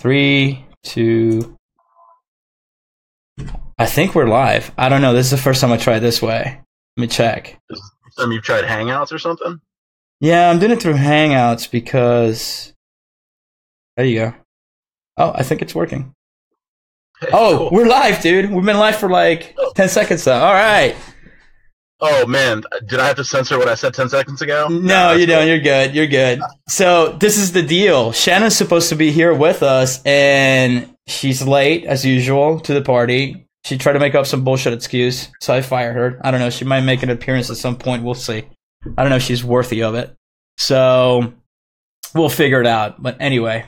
3, 2. I think we're live. I don't know. This is the first time I tried this way. Let me check. Is this the first time you've tried Hangouts or something? Yeah, I'm doing it through Hangouts because... There you go. Oh, I think it's working. Hey, oh, cool. We're live, dude. We've been live for like 10 seconds now. All right. Oh, man. Did I have to censor what I said 10 seconds ago? No, you don't. You're good. You're good. So this is the deal. Shannon's supposed to be here with us, and she's late, as usual, to the party. She tried to make up some bullshit excuse, so I fired her. I don't know. She might make an appearance at some point. We'll see. I don't know if she's worthy of it. So we'll figure it out. But anyway,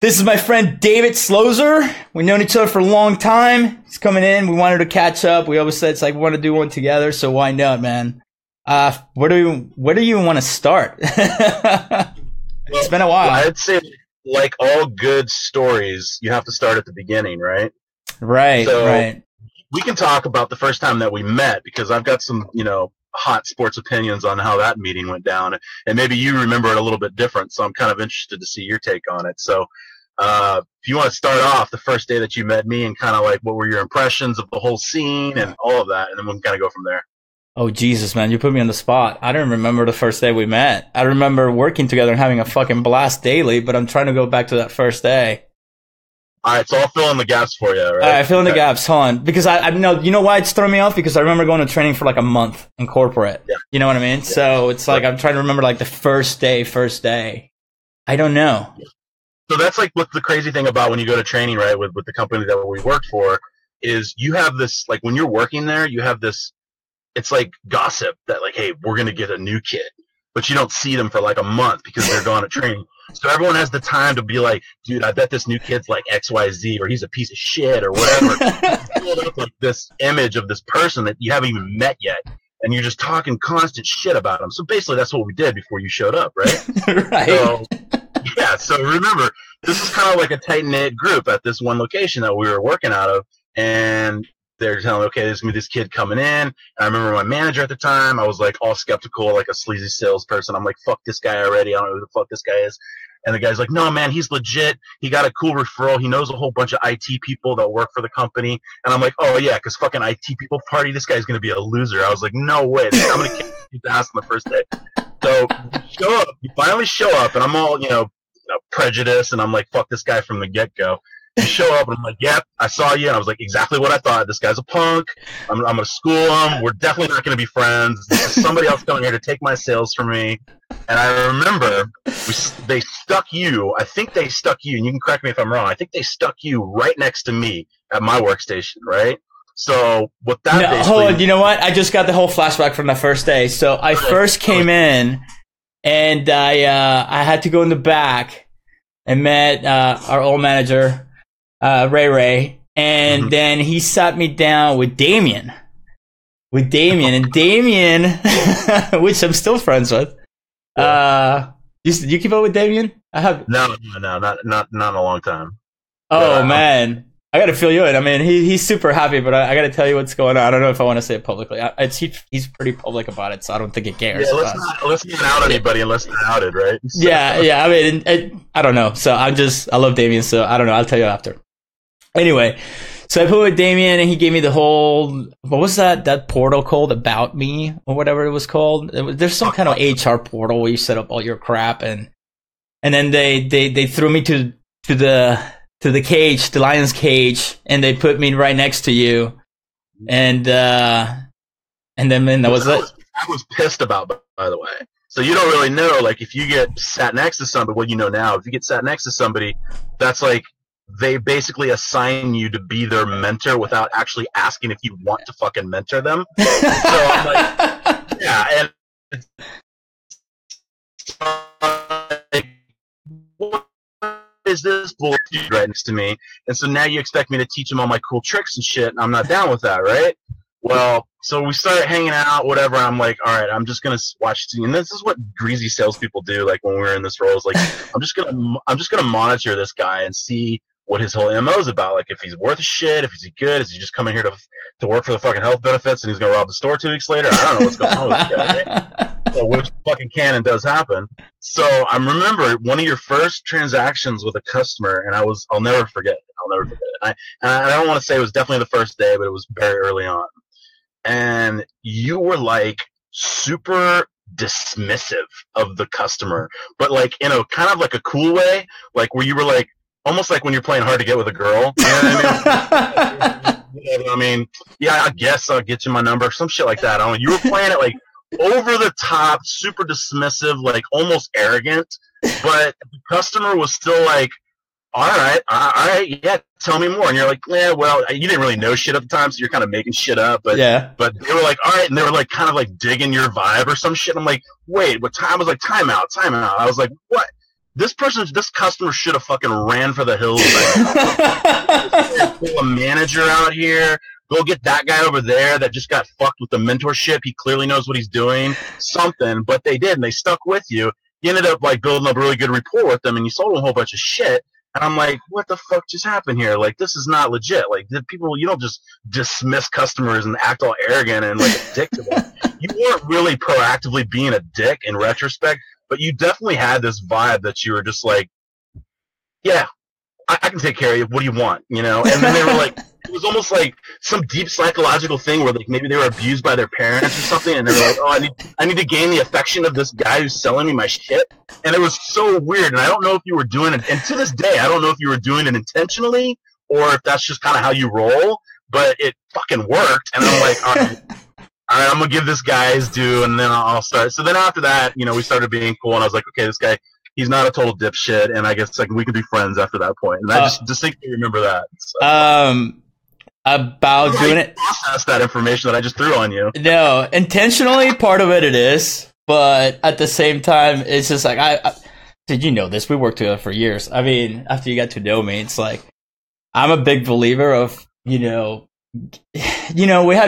this is my friend David Slosar. We've known each other for a long time. He's coming in. We wanted to catch up. We always said it's like we want to do one together, so why not, man? Where do you want to start? It's been a while. I'd say, like all good stories, you have to start at the beginning, right? Right, so right. We can talk about the first time that we met because I've got some, hot sports opinions on how that meeting went down, and maybe you remember it a little bit different. So I'm kind of interested to see your take on it. So if you want to start off the first day that you met me and kind of like what were your impressions of the whole scene and all of that, and then we can kind of go from there. Oh, Jesus, man, you put me on the spot. I don't remember the first day we met. I remember working together and having a fucking blast daily, but I'm trying to go back to that first day. All right, so I'll fill in the gaps for you, right? All right, fill in the gaps, hold on. Because I know, you know why it's throwing me off? Because I remember going to training for like a month in corporate. Yeah. You know what I mean? Yeah. So it's like I'm trying to remember like the first day. I don't know. Yeah. So that's like what the crazy thing about when you go to training, right, with the company that we worked for, is you have this, like when you're working there, you have this, it's like gossip that like, hey, we're going to get a new kid. But you don't see them for like a month because they're gone to training. So everyone has the time to be like, dude, I bet this new kid's like XYZ or he's a piece of shit or whatever. Build up like this image of this person that you haven't even met yet. And you're just talking constant shit about them. So basically that's what we did before you showed up, right? Right. So, yeah, so remember, this is kind of like a tight-knit group at this one location that we were working out of. And they're telling, okay, there's going to be this kid coming in. And I remember my manager at the time, I was like all skeptical, like a sleazy salesperson. I'm like, fuck this guy already. I don't know who the fuck this guy is. And the guy's like, no, man, he's legit. He got a cool referral. He knows a whole bunch of IT people that work for the company. And I'm like, oh, yeah, because fucking IT people party, this guy's going to be a loser. I was like, no way. I'm going to kick his ass on the first day. So you finally show up, and I'm all, prejudiced, and I'm like, fuck this guy from the get-go. You show up, and I'm like, yep, I saw you. And I was like, exactly what I thought. This guy's a punk. I'm going to school him. We're definitely not going to be friends. This is somebody else coming here to take my sales from me. And I remember they stuck you. I think they stuck you, and you can correct me if I'm wrong. I think they stuck you right next to me at my workstation, right? So what that basically... Hold on, you know what? I just got the whole flashback from the first day. So I first came in, and I had to go in the back and met our old manager, Ray, and then he sat me down with Damien. And Damien, which I'm still friends with. You keep up with Damien? I have. No, not in a long time. Oh but, man, I got to fill you in. I mean, he's super happy, but I got to tell you what's going on. I don't know if I want to say it publicly. He's pretty public about it, so I don't think it cares. Yeah, let's not out anybody unless they're outed, right? So. Yeah. I mean, I don't know. So I love Damien, so I don't know. I'll tell you after. Anyway, so I put with Damien, and he gave me the whole, what was that portal called? About Me, or whatever it was called. There's some kind of HR portal where you set up all your crap, and then they threw me to the cage, the lion's cage, and they put me right next to you, and then that was it. I was pissed about, by the way. So you don't really know, like, if you get sat next to somebody, well, you know now, if you get sat next to somebody, that's like, they basically assign you to be their mentor without actually asking if you want to fucking mentor them. So I'm like, yeah, and like, what is this bullshit right next to me? And so now you expect me to teach them all my cool tricks and shit, and I'm not down with that, right? Well, so we started hanging out, whatever. I'm like, all right, I'm just gonna watch TV. And this is what greasy salespeople do. Like when we were in this role, is like, I'm just gonna monitor this guy and see what his whole MO is about. Like if he's worth a shit, if he's good, is he just coming here to work for the fucking health benefits and he's gonna rob the store 2 weeks later? I don't know what's going on with this guy. Right? So, which fucking can and does happen. So I remember one of your first transactions with a customer, and I'll never forget it. I'll never forget it. I don't want to say it was definitely the first day, but it was very early on. And you were like super dismissive of the customer, but like in a kind of like a cool way, like where you were like almost like when you're playing hard to get with a girl. You know what I mean? I mean, yeah, I guess I'll get you my number, some shit like that. I don't know. You were playing it like over the top, super dismissive, like almost arrogant, but the customer was still like, all right, yeah, tell me more. And you're like, yeah, well, you didn't really know shit at the time, so you're kind of making shit up. But but they were like, all right, and they were like kind of like digging your vibe or some shit. I'm like, wait, what time? I was like, time out. I was like, what? This customer should have fucking ran for the hills. Like, pull a manager out here. Go get that guy over there that just got fucked with the mentorship. He clearly knows what he's doing. Something, but they did, and they stuck with you. You ended up like building up a really good rapport with them, and you sold them a whole bunch of shit. And I'm like, what the fuck just happened here? Like, this is not legit. Like, you don't just dismiss customers and act all arrogant and like a dick to them. You weren't really proactively being a dick in retrospect, but you definitely had this vibe that you were just like, yeah, I can take care of you. What do you want? You know? And then they were like, it was almost like some deep psychological thing where like maybe they were abused by their parents or something, and they were like, oh, I need to gain the affection of this guy who's selling me my shit. And it was so weird, and I don't know if you were doing it, and to this day, I don't know if you were doing it intentionally or if that's just kind of how you roll, but it fucking worked. And I'm like, all right, I'm gonna give this guy his due, and then I'll start. So then after that, you know, we started being cool, and I was like, okay, this guy, he's not a total dipshit, and I guess like we can be friends after that point. And I just distinctly remember that. So. About doing it. Process that information that I just threw on you. No, intentionally, part of it is, but at the same time, it's just like I did you know this? We worked together for years. I mean, after you got to know me, it's like I'm a big believer of we had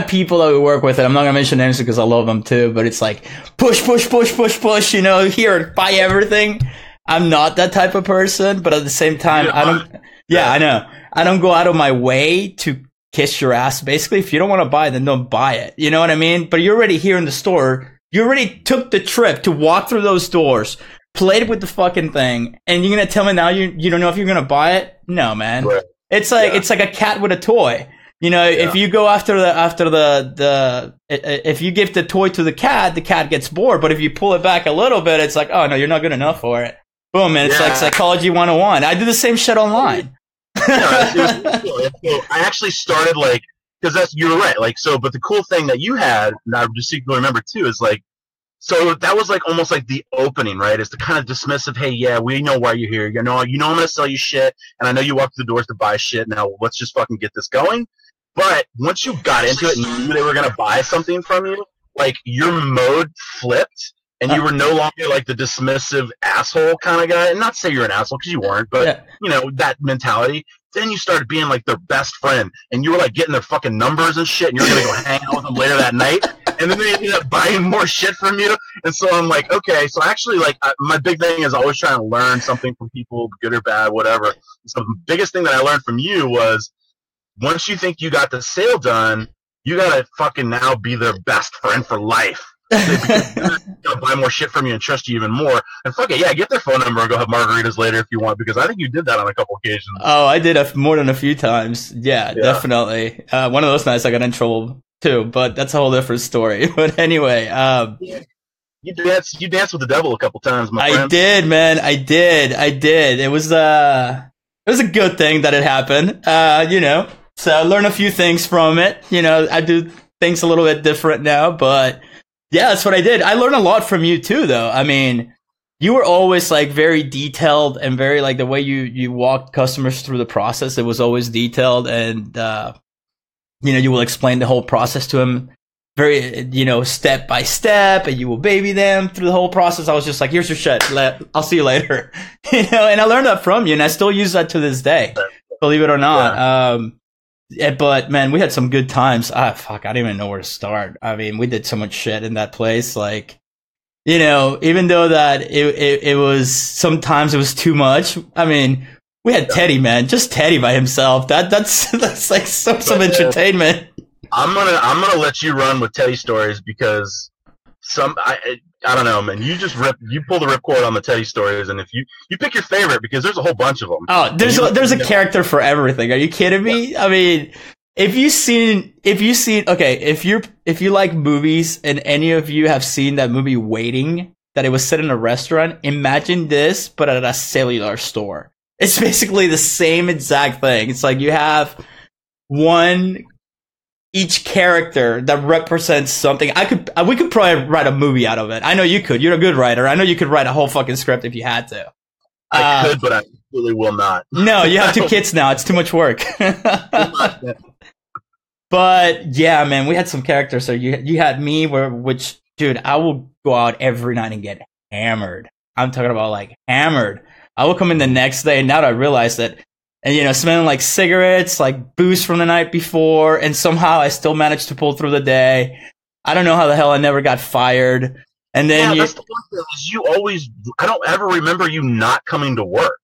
people that we work with, and I'm not gonna mention names because I love them too. But it's like push. You know, here, buy everything. I'm not that type of person, but at the same time, I don't. Yeah, I know. I don't go out of my way to kiss your ass. Basically, if you don't want to buy it, then don't buy it. You know what I mean? But you're already here in the store. You already took the trip to walk through those doors, played with the fucking thing, and you're gonna tell me now you don't know if you're gonna buy it? No, man. Right. It's like a cat with a toy. You know, if you go after the if you give the toy to the cat gets bored. But if you pull it back a little bit, it's like, oh no, you're not good enough for it. Boom, man. It's like psychology 101. I do the same shit online. I actually started like, because you're right, like, so, but the cool thing that you had, and I just seem to remember too, is like, so that was like almost like the opening, right? Is the kind of dismissive, hey, yeah, we know why you're here. You know I'm gonna sell you shit, and I know you walk through the doors to buy shit. Now let's just fucking get this going. But once you got into it and you knew they were gonna buy something from you, like your mode flipped. And you were no longer like the dismissive asshole kind of guy. And not to say you're an asshole because you weren't, but you know, that mentality. Then you started being like their best friend, and you were like getting their fucking numbers and shit, and you're gonna go hang out with them later that night. And then they ended up buying more shit from you. And so I'm like, okay, so actually, like, my big thing is always trying to learn something from people, good or bad, whatever. So the biggest thing that I learned from you was once you think you got the sale done, you gotta fucking now be their best friend for life. They'll buy more shit from you and trust you even more. And fuck it, yeah, get their phone number and go have margaritas later if you want, because I think you did that on a couple occasions. Oh, I did more than a few times. Yeah, definitely. One of those nights I got in trouble too, but that's a whole different story. But anyway, you danced with the devil a couple times, my friend. I did, man. I did. It was a good thing that it happened. You know, so I learned a few things from it. You know, I do things a little bit different now, but. Yeah, that's what I did. I learned a lot from you too, though. I mean, you were always like very detailed and very like the way you walked customers through the process. It was always detailed, and you know, you will explain the whole process to them very, you know, step by step, and you will baby them through the whole process. I was just like, here's your shit. I'll see you later. You know, and I learned that from you, and I still use that to this day, believe it or not. Yeah, but man, we had some good times. Fuck, I don't even know where to start. I mean, we did so much shit in that place. Like, you know, even though that it was sometimes it was too much. I mean, we had Teddy, man, just Teddy by himself. That's like some entertainment. I'm gonna let you run with Teddy stories because I don't know, man. You pull the ripcord on the Teddy stories, and if you pick your favorite because there's a whole bunch of them. Oh, there's a character for everything. Are you kidding me? Yeah. I mean, if you like movies and any of you have seen that movie Waiting, that it was set in a restaurant, imagine this, but at a cellular store. It's basically the same exact thing. It's like you have each character that represents something. We could probably write a movie out of it. I know you could. You're a good writer. I know you could write a whole fucking script if you had to. I could, but I really will not. No, you have 2 kids now. It's too much work. But yeah, man, we had some characters. So you had me, which, dude, I will go out every night and get hammered. I'm talking about like hammered. I will come in the next day, and now that I realize that, and smelling like cigarettes, like booze from the night before, and somehow I still managed to pull through the day. I don't know how the hell I never got fired. And then that's the one thing is I don't ever remember you not coming to work.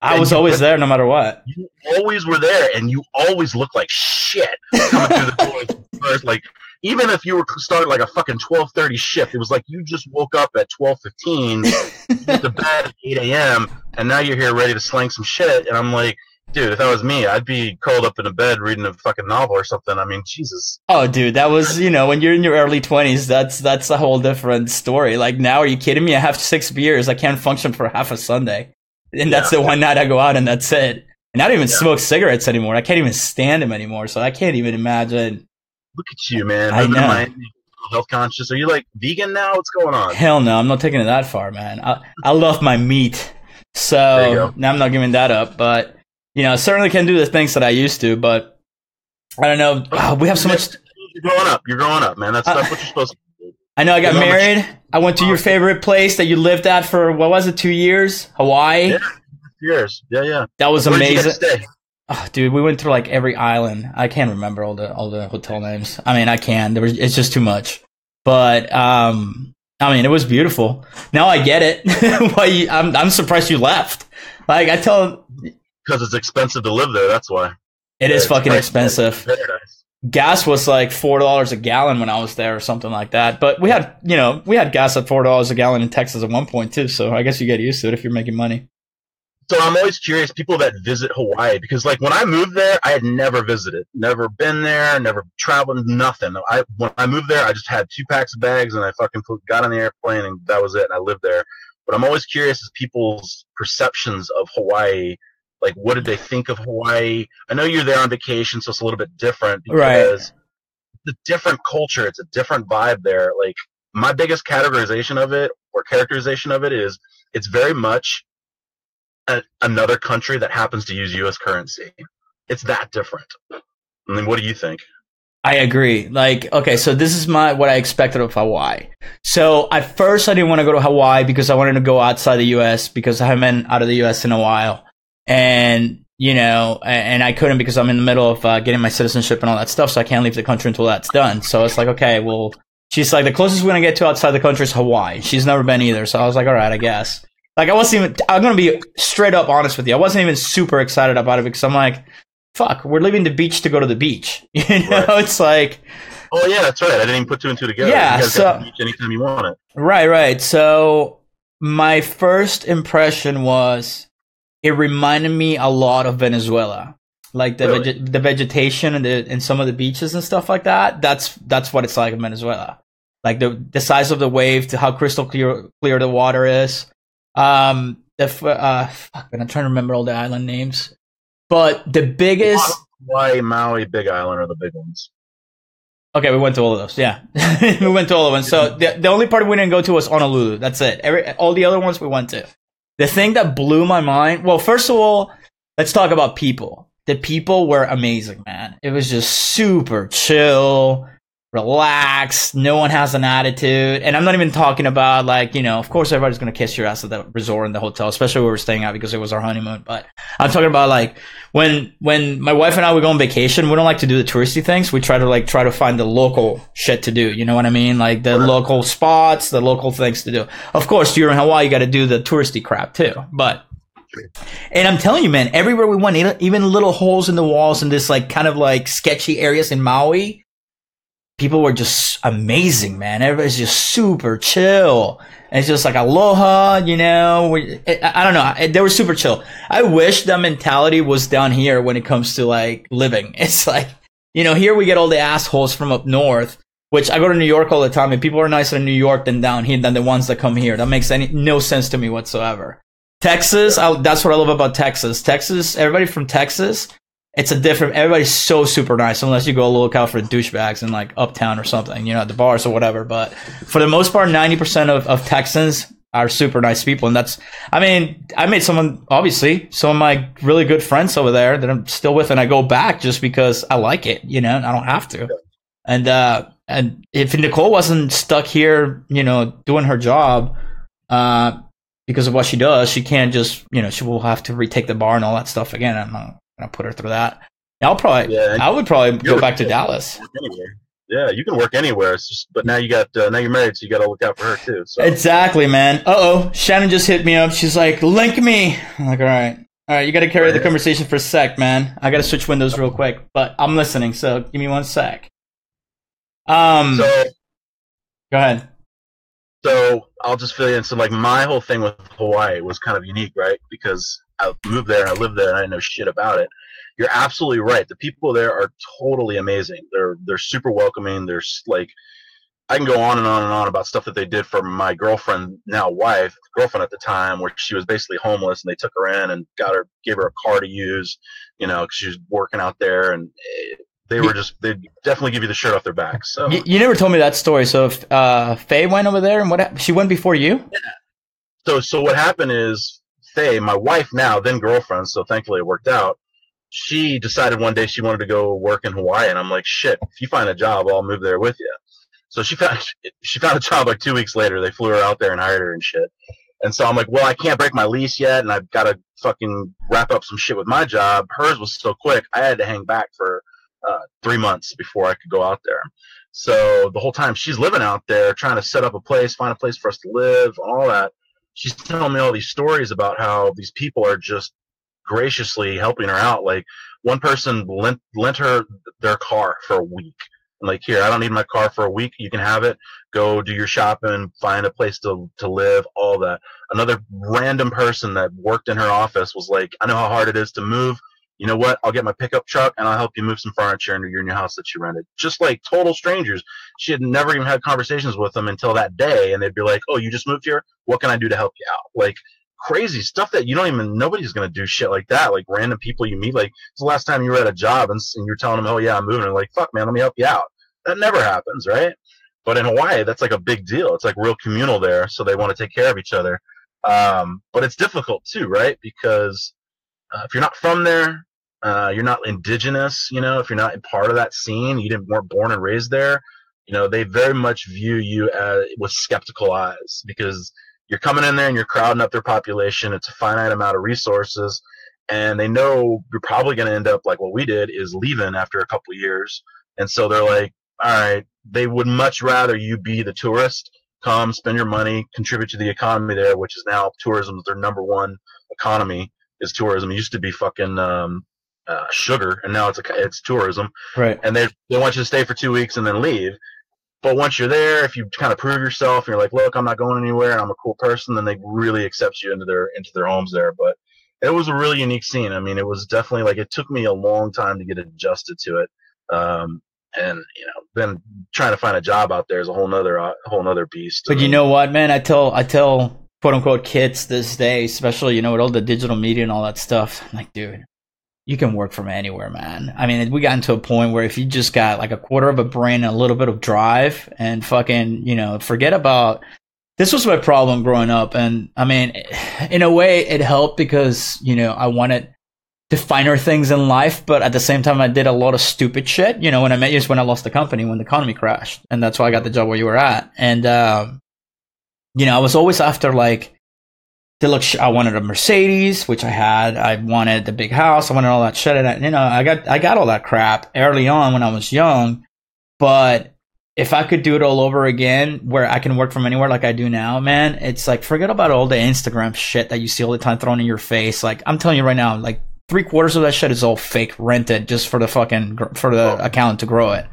I was always there no matter what. You always were there, and you always looked like shit coming through the doors first. Like, even if you were starting like a fucking 12:30 shift, it was like you just woke up at 12:15, went to bed at 8 a.m., and now you're here ready to slang some shit. And I'm like, dude, if that was me, I'd be curled up in a bed reading a fucking novel or something. I mean, Jesus. Oh, dude, that was, when you're in your early 20s, that's a whole different story. Like, now, are you kidding me? I have 6 beers. I can't function for half a Sunday. And that's the one night I go out, and that's it. And I don't even smoke cigarettes anymore. I can't even stand them anymore, so I can't even imagine. Look at you, man. I know. Health conscious. Are you, like, vegan now? What's going on? Hell no, I'm not taking it that far, man. I love my meat. So, now I'm not giving that up, but... I certainly can't do the things that I used to, but I don't know. We have so much. You're growing up. You're growing up, man. That's what you're supposed to do. I know I got married. I went to your favorite place that you lived at for, what was it, 2 years? Hawaii? Yeah, years. Yeah. That was amazing. Where did you stay? Oh, dude, we went through like every island. I can't remember all the hotel names. I mean, I can. It's just too much. But I mean, it was beautiful. Now I get it. Why I'm surprised you left. Like I tell. Because it's expensive to live there, that's why. It is fucking expensive. Gas was like $4 a gallon when I was there or something like that. But we had gas at $4 a gallon in Texas at one point too, so I guess you get used to it if you're making money. So I'm always curious, people that visit Hawaii, because like when I moved there, I had never visited, never been there, never traveled, nothing. When I moved there, I just had 2 packs of bags and I fucking got on the airplane and that was it, and I lived there. But I'm always curious as people's perceptions of Hawaii. Like, what did they think of Hawaii? I know you're there on vacation, so it's a little bit different because it's a different culture. It's a different vibe there. Like, my biggest characterization of it is it's very much another country that happens to use U.S. currency. It's that different. I mean, what do you think? I agree. Like, okay, so this is what I expected of Hawaii. So at first I didn't want to go to Hawaii because I wanted to go outside the U.S. because I haven't been out of the U.S. in a while. And, and I couldn't because I'm in the middle of getting my citizenship and all that stuff, so I can't leave the country until that's done. So it's like, okay, well, she's like, the closest we're going to get to outside the country is Hawaii. She's never been either, so I was like, all right, I guess. Like, I'm going to be straight up honest with you. I wasn't even super excited about it because I'm like, fuck, we're leaving the beach to go to the beach. Right. It's like... Oh, yeah, that's right. I didn't even put 2 and 2 together. Yeah, you guys got the beach anytime you want it. Right. So my first impression was... It reminded me a lot of Venezuela, like the vegetation and some of the beaches and stuff like that. That's what it's like in Venezuela, like the size of the wave, to how crystal clear the water is. I'm trying to remember all the island names, but the biggest Hawaii, Maui, Big Island are the big ones. Okay, we went to all of those. Yeah, we went to all of them. So the only part we didn't go to was Honolulu. That's it. All the other ones we went to. The thing that blew my mind, well, first of all, let's talk about people. The people were amazing, man. It was just super chill, relaxed. No one has an attitude. And I'm not even talking about, like, of course everybody's going to kiss your ass at the resort and the hotel, especially where we were staying at because it was our honeymoon. But I'm talking about, like, when my wife and I would go on vacation, we don't like to do the touristy things. We try to find the local shit to do. You know what I mean? Like the local spots, the local things to do. Of course, you're in Hawaii, you got to do the touristy crap too. And I'm telling you, man, everywhere we went, even little holes in the walls in this, like, kind of like sketchy areas in Maui, people were just amazing, man. Everybody's just super chill. And it's just like aloha, you know. I don't know. They were super chill. I wish that mentality was down here when it comes to like living. It's like, you know, here we get all the assholes from up north, which I go to New York all the time, and people are nicer in New York than down here than the ones that come here. That makes no sense to me whatsoever. Texas, that's what I love about Texas. Texas, everybody from Texas, it's a different, everybody's so super nice, unless you go look out for douchebags in like Uptown or something, you know, at the bars or whatever. But for the most part, 90% of Texans are super nice people. And that's, I mean, I made some of my really good friends over there that I'm still with, and I go back just because I like it, you know, and I don't have to. And if Nicole wasn't stuck here, you know, doing her job, because of what she does, she can't just, you know, she will have to retake the bar and all that stuff again. I'm not gonna put her through that. I would probably go back to Dallas. Yeah, you can work anywhere. It's just, but now you got now you're married, so you got to look out for her too. So. Exactly, man. Shannon just hit me up. She's like, "Link me." I'm like, all right. You got to carry the conversation for a sec, man. I got to switch windows real quick, but I'm listening. So give me 1 sec. Go ahead. So I'll just fill you in. So like my whole thing with Hawaii was kind of unique, right? Because I moved there and I lived there and I didn't know shit about it. You're absolutely right. The people there are totally amazing. They're super welcoming. There's like, I can go on and on and on about stuff that they did for my girlfriend, now wife, girlfriend at the time, where she was basically homeless, and they took her in and gave her a car to use, you know, 'cause she was working out there, and they definitely give you the shirt off their back. So you never told me that story. So Faye went over there, and she went before you? Yeah. So what happened is Faye, my wife now, then girlfriend, so thankfully it worked out. She decided one day she wanted to go work in Hawaii, and I'm like, shit, if you find a job, I'll move there with you. So she found a job like 2 weeks later. They flew her out there and hired her and shit. And so I'm like, well, I can't break my lease yet, and I've got to fucking wrap up some shit with my job. Hers was so quick, I had to hang back for 3 months before I could go out there. So the whole time she's living out there, trying to set up a place, find a place for us to live, all that, she's telling me all these stories about how these people are just graciously helping her out. Like one person lent her their car for a week. I'm like, here, I don't need my car for a week. You can have it. Go do your shopping, find a place to live, all that. Another random person that worked in her office was like, I know how hard it is to move. You know what? I'll get my pickup truck and I'll help you move some furniture into your new house that you rented. Just like total strangers. She had never even had conversations with them until that day. And they'd be like, oh, you just moved here? What can I do to help you out? Like crazy stuff that you don't even, nobody's going to do shit like that. Like random people you meet. Like it's the last time you were at a job and you're telling them, oh yeah, I'm moving. And like, fuck man, let me help you out. That never happens, right? But in Hawaii, that's like a big deal. It's like real communal there. So they want to take care of each other. But it's difficult too, right? Because if you're not from there, you're not indigenous, you know, if you're not part of that scene, weren't born and raised there, you know, they very much view you with skeptical eyes because you're coming in there and you're crowding up their population. It's a finite amount of resources, and they know you're probably going to end up like what we did, is leaving after a couple of years. And so they're like, all right, they would much rather you be the tourist, come spend your money, contribute to the economy there, which is now tourism is their number one economy is tourism. It used to be fucking sugar, and now it's tourism. Right. And they want you to stay for 2 weeks and then leave. But once you're there, if you kind of prove yourself, and you're like, look, I'm not going anywhere, and I'm a cool person, then they really accept you into their homes there. But it was a really unique scene. I mean, it was definitely like it took me a long time to get adjusted to it. And you know, then trying to find a job out there is a whole nother beast. But you know what, man? I tell quote unquote kids this day, especially, you know, with all the digital media and all that stuff. I'm like, dude, you can work from anywhere, man. I mean, we got into a point where if you just got like a quarter of a brain and a little bit of drive and fucking, you know, forget about. This was my problem growing up, and I mean, in a way, it helped because, you know, I wanted to finer things in life, but at the same time, I did a lot of stupid shit. You know, when I met you is when I lost the company, when the economy crashed, and that's why I got the job where you were at. And you know, I was always after like I wanted a Mercedes, which I had. I wanted the big house. I wanted all that shit. And you know, I got all that crap early on when I was young. But if I could do it all over again, where I can work from anywhere like I do now, man, it's like forget about all the Instagram shit that you see all the time thrown in your face. Like I'm telling you right now, like 3/4 of that shit is all fake, rented just for the account to grow it.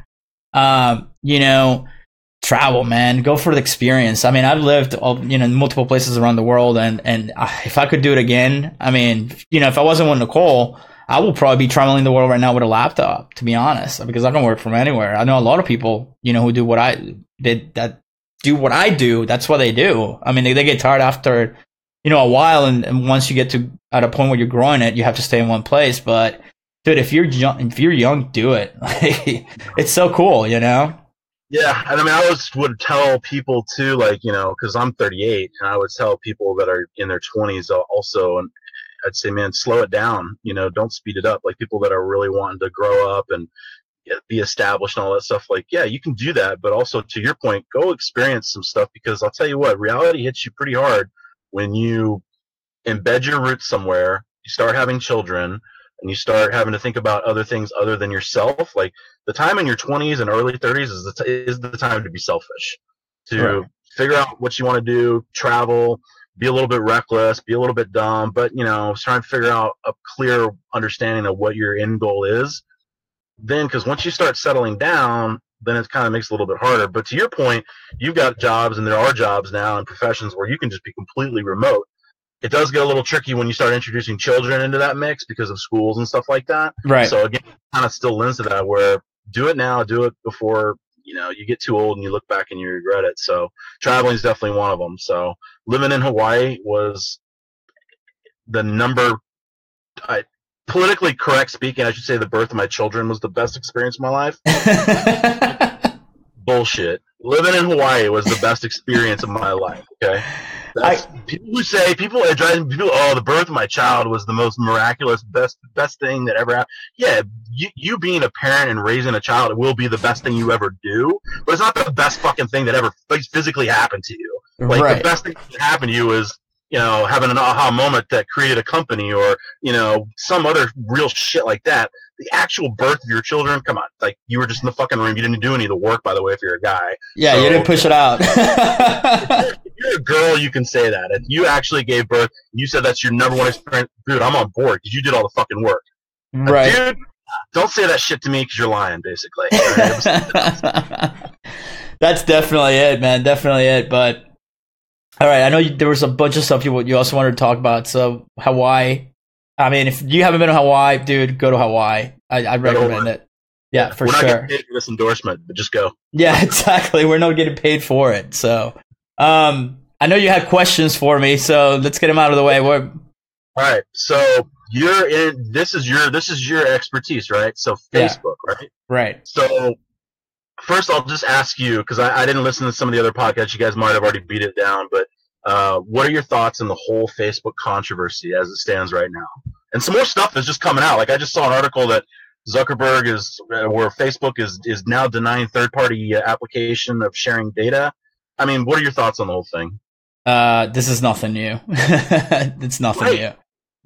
You know, travel, man. Go for the experience. I mean, I've lived, in multiple places around the world, and if I could do it again, I mean, if I wasn't with Nicole, I will probably be traveling the world right now with a laptop, to be honest, because I can work from anywhere. I know a lot of people, who do what I did, that do what I do. That's what they do. I mean, they get tired after, a while, and once you get to at a point where you're growing it, you have to stay in one place. But dude, if you're young, do it. It's so cool, Yeah, and I mean, I always would tell people too, because I'm 38, and I would tell people that are in their 20s also, and I'd say, man, slow it down. Don't speed it up. Like people that are really wanting to grow up and be established and all that stuff. Like, yeah, you can do that, but also to your point, go experience some stuff, because I'll tell you what, reality hits you pretty hard when you embed your roots somewhere. You start having children, and you start having to think about other things other than yourself. Like the time in your 20s and early 30s is the time to be selfish, to figure out what you want to do, travel, be a little bit reckless, be a little bit dumb, but trying to figure out a clear understanding of what your end goal is. Then, because once you start settling down, then it kind of makes it a little bit harder. But to your point, you've got jobs, and there are jobs now and professions where you can just be completely remote. It does get a little tricky when you start introducing children into that mix because of schools and stuff like that. Right. So again, it kind of still lends to that, where do it now, do it before you get too old and you look back and you regret it. So traveling is definitely one of them. So living in Hawaii was politically correct speaking, I should say the birth of my children was the best experience of my life. Bullshit. Living in Hawaii was the best experience of my life. Okay. People are driving people. Oh, the birth of my child was the most miraculous, best thing that ever happened. Yeah, you being a parent and raising a child, it will be the best thing you ever do. But it's not the best fucking thing that ever physically happened to you. Like the best thing that happened to you is having an aha moment that created a company, or some other real shit like that. The actual birth of your children, come on, like you were just in the fucking room. You didn't do any of the work, by the way, if you're a guy. Yeah, so, you didn't push it out. if you're a girl, you can say that. If you actually gave birth, you said that's your number one experience, dude, I'm on board because you did all the fucking work. Right. Dude, don't say that shit to me because you're lying, basically. That's definitely it, man. Definitely it. But all right, I know there was a bunch of stuff you also wanted to talk about. So Hawaii. I mean, if you haven't been to Hawaii, dude, go to Hawaii. I'd recommend it. Yeah, for sure. We're not getting paid for this endorsement, but just go. Yeah, exactly. We're not getting paid for it. So, I know you had questions for me, so let's get them out of the way. All right. So this is your expertise, right? So Facebook, right? Right. So first, I'll just ask you, because I didn't listen to some of the other podcasts. You guys might have already beat it down, but what are your thoughts on the whole Facebook controversy as it stands right now? And some more stuff is just coming out. Like I just saw an article that Zuckerberg where Facebook is now denying third-party application of sharing data. I mean, what are your thoughts on the whole thing? This is nothing new. It's nothing new.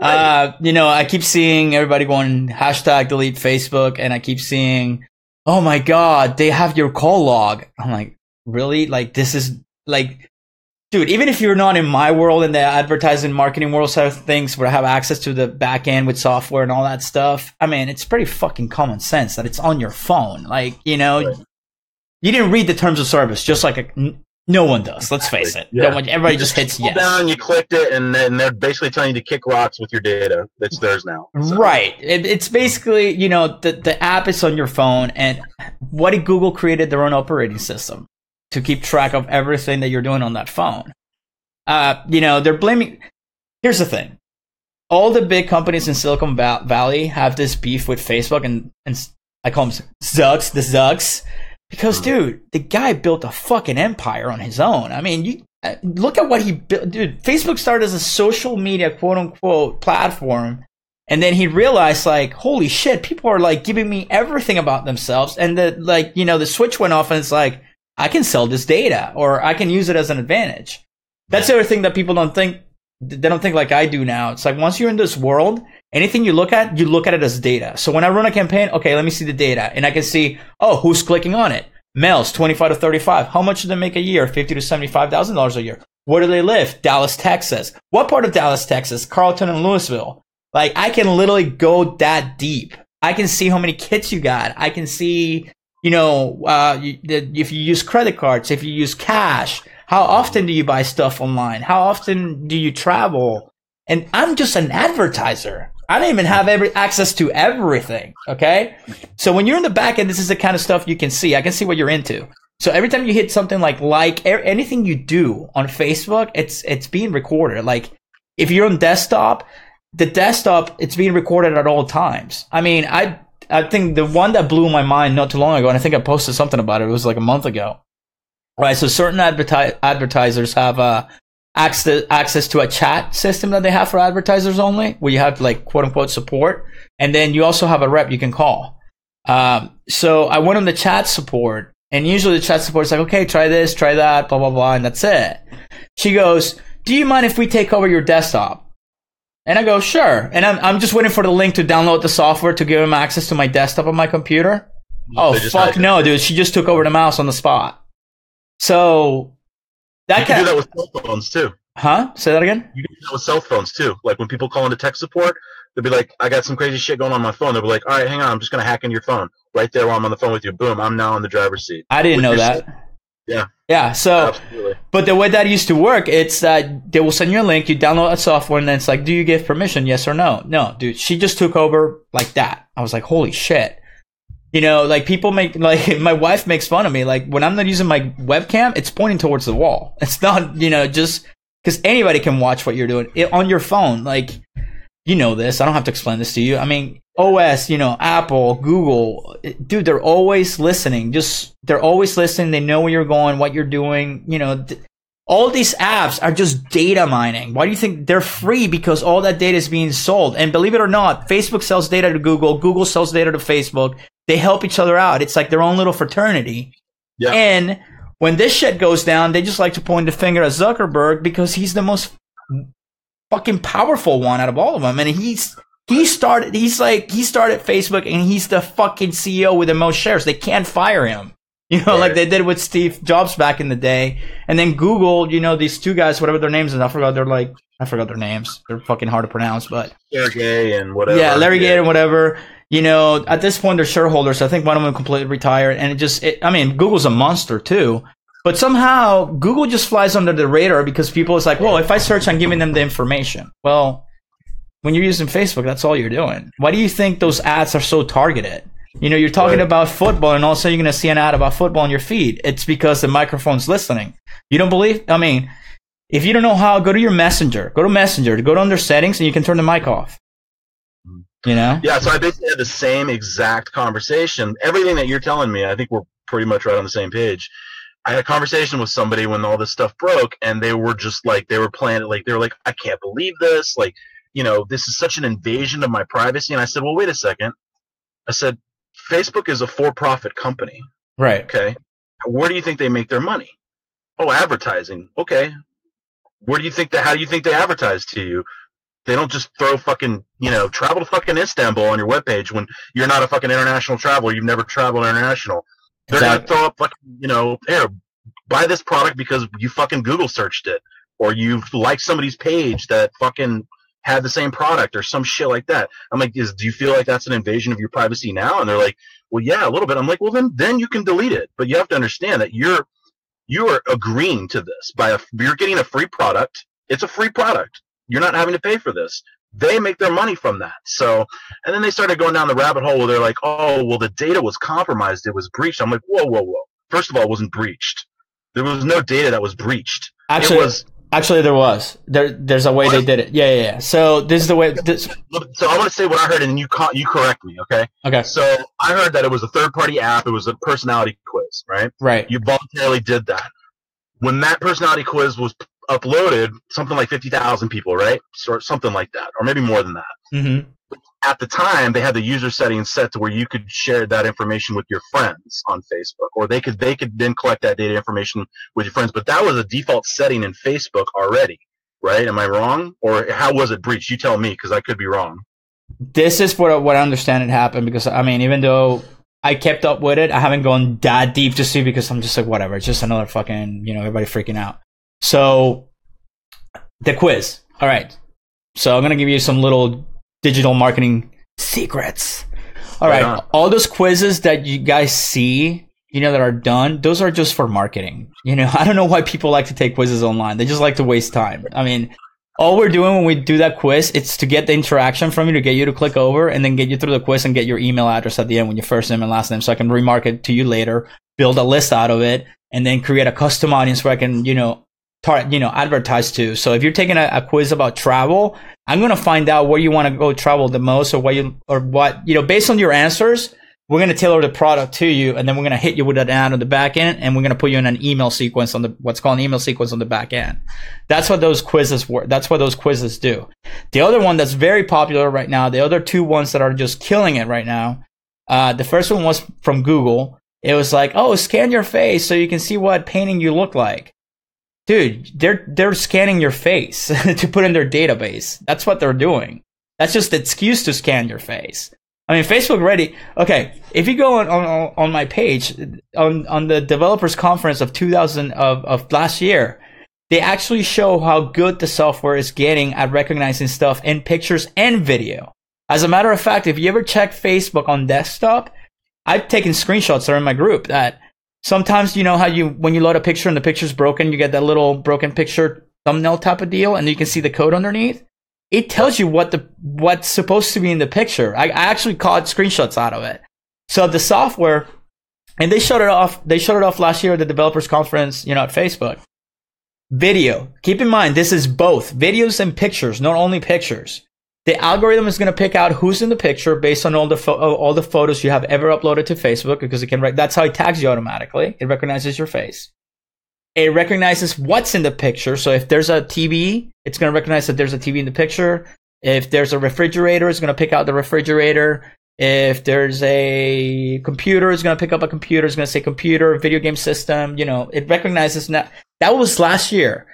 Right. I keep seeing everybody going #delete Facebook, and I keep seeing, oh my God, they have your call log. I'm like, really? Like, this is like, dude, even if you're not in my world, in the advertising marketing world side of things, where I have access to the back end with software and all that stuff, I mean, it's pretty fucking common sense that it's on your phone. Like, right. You didn't read the terms of service, just like no one does. Let's face it. Yeah. Everybody just hits yes. Down, you clicked it, and then they're basically telling you to kick rocks with your data. That's theirs now. So. Right. It's basically, the app is on your phone, and what did Google created their own operating system to keep track of everything that you're doing on that phone. They're blaming. Here's the thing. All the big companies in Silicon Valley have this beef with Facebook, and I call them Zucks. Because, dude, the guy built a fucking empire on his own. I mean, you look at what he built. Dude, Facebook started as a social media, quote-unquote, platform. And then he realized, like, holy shit, people are, like, giving me everything about themselves. And, the switch went off, and it's like, I can sell this data, or I can use it as an advantage. That's the other thing that people don't think. They don't think like I do now. It's like, once you're in this world, anything you look at it as data. So when I run a campaign, okay, let me see the data. And I can see, who's clicking on it? Males, 25 to 35. How much do they make a year? $50,000 to $75,000 a year. Where do they live? Dallas, Texas. What part of Dallas, Texas? Carlton and Louisville. Like, I can literally go that deep. I can see how many kids you got. I can see, if you use credit cards, if you use cash, how often do you buy stuff online? How often do you travel? And I'm just an advertiser. I don't even have access to everything. Okay. So when you're in the back end, this is the kind of stuff you can see. I can see what you're into. So every time you hit something like anything you do on Facebook, it's being recorded. Like if you're on desktop, it's being recorded at all times. I mean, I think the one that blew my mind not too long ago, and I think I posted something about it. It was like a month ago. Right. So certain advertisers have, access to a chat system that they have for advertisers only, where you have like quote unquote support. And then you also have a rep you can call. So I went on the chat support, and usually the chat support is like, okay, try this, try that, blah, blah, blah. And that's it. She goes, do you mind if we take over your desktop? And I go, sure. And I'm just waiting for the link to download the software to give them access to my desktop on my computer. Oh, fuck no, dude. She just took over the mouse on the spot. So you can do that with cell phones too. Huh? Say that again? You can do that with cell phones too. Like when people call into tech support, they'll be like, I got some crazy shit going on my phone. They'll be like, all right, hang on, I'm just going to hack into your phone. Right there while I'm on the phone with you. Boom, I'm now in the driver's seat. I didn't know that. Yeah. Yeah, so, absolutely. But the way that used to work, it's that they will send you a link, you download a software, and then it's like, do you give permission, yes or no? No, dude, she just took over like that. I was like, holy shit. Like people like my wife makes fun of me. Like when I'm not using my webcam, it's pointing towards the wall. It's not, just because anybody can watch what you're doing on your phone. Like, this. I don't have to explain this to you. I mean, OS, Apple, Google, dude, they're always listening. They're always listening. They know where you're going, what you're doing. All these apps are just data mining. Why do you think they're free? Because all that data is being sold. And believe it or not, Facebook sells data to Google. Google sells data to Facebook. They help each other out. It's like their own little fraternity. Yeah. And when this shit goes down, they just like to point the finger at Zuckerberg because he's the most fucking powerful one out of all of them. And he started Facebook, and he's the fucking CEO with the most shares. They can't fire him. Right. Like they did with Steve Jobs back in the day. And then Google, these two guys, whatever their names is, I forgot their names. They're fucking hard to pronounce, but Larry Gay and whatever. Yeah, Larry Gay and whatever. At this point, they're shareholders. I think one of them completely retired. And Google's a monster too. But somehow, Google just flies under the radar because people is like, well, if I search, I'm giving them the information. Well, when you're using Facebook, that's all you're doing. Why do you think those ads are so targeted? You're talking about football, and all of a sudden you're going to see an ad about football on your feed. It's because the microphone's listening. You don't believe? If you don't know how, go to your Messenger. Go to under settings, and you can turn the mic off. Yeah, so I basically had the same exact conversation. Everything that you're telling me, I think we're pretty much right on the same page. I had a conversation with somebody when all this stuff broke, and they were just like, they were playing it like, they were like, I can't believe this. Like, this is such an invasion of my privacy. And I said, well, wait a second. I said, Facebook is a for-profit company. Right. Okay. Where do you think they make their money? Oh, advertising. Okay. How do you think they advertise to you? They don't just throw fucking, travel to fucking Istanbul on your webpage when you're not a fucking international traveler. You've never traveled international. They're going to throw up fucking, here, buy this product because you fucking Google searched it, or you've liked somebody's page that fucking had the same product or some shit like that. I'm like, do you feel like that's an invasion of your privacy now? And they're like, well, yeah, a little bit. I'm like, well, then you can delete it. But you have to understand that you are agreeing to this you're getting a free product. It's a free product. You're not having to pay for this. They make their money from that. So, and then they started going down the rabbit hole where they're like, oh, well, the data was compromised. It was breached. I'm like, whoa. First of all, it wasn't breached. There was no data that was breached. Actually, there was. There's a way they did it. Yeah. So this is the way. So I want to say what I heard, and then you correct me, okay? Okay. So I heard that it was a third-party app. It was a personality quiz, right? Right. You voluntarily did that. When that personality quiz was uploaded, something like 50,000 people, right? Or something like that, or maybe more than that. Mm-hmm. At the time, they had the user settings set to where you could share that information with your friends on Facebook, or they could then collect that data information with your friends. But that was a default setting in Facebook already, right? Am I wrong? Or how was it breached? You tell me, because I could be wrong. This is what I understand it happened, because even though I kept up with it, I haven't gone that deep to see, because I'm just like, whatever, it's just another fucking, everybody freaking out. So the quiz. All right. So I'm going to give you some little digital marketing secrets. All right. All those quizzes that you guys see, that are done, those are just for marketing. I don't know why people like to take quizzes online. They just like to waste time. I mean, all we're doing when we do that quiz, it's to get the interaction from you, to get you to click over and then get you through the quiz and get your email address at the end with your first name and last name, so I can remarket to you later, build a list out of it, and then create a custom audience where I can, advertise to. So if you're taking a quiz about travel, I'm going to find out where you want to go travel the most, or what, based on your answers, we're going to tailor the product to you, and then we're going to hit you with an ad on the back end, and we're going to put you in an email sequence on what's called an email sequence on the back end. That's what those quizzes work. That's what those quizzes do. The other one that's very popular right now, the other two ones that are just killing it right now, the first one was from Google. It was like, scan your face so you can see what painting you look like. Dude, they're scanning your face to put in their database. That's what they're doing. That's just an excuse to scan your face. I mean, Facebook already. Okay, if you go on my page on the developers conference of last year, they actually show how good the software is getting at recognizing stuff in pictures and video. As a matter of fact, if you ever check Facebook on desktop, I've taken screenshots that are in my group that sometimes, how when you load a picture and the picture's broken, you get that little broken picture thumbnail type of deal, and you can see the code underneath. It tells you what's supposed to be in the picture. I actually caught screenshots out of it. So the software, and they showed it off. They showed it off last year at the developers conference, at Facebook. Video. Keep in mind, this is both videos and pictures, not only pictures. The algorithm is going to pick out who's in the picture based on all the photos you have ever uploaded to Facebook, because that's how it tags you automatically. It recognizes your face. It recognizes what's in the picture. So if there's a TV, it's going to recognize that there's a TV in the picture. If there's a refrigerator, it's going to pick out the refrigerator. If there's a computer, it's going to pick up a computer. It's going to say computer, video game system. It recognizes now. That was last year.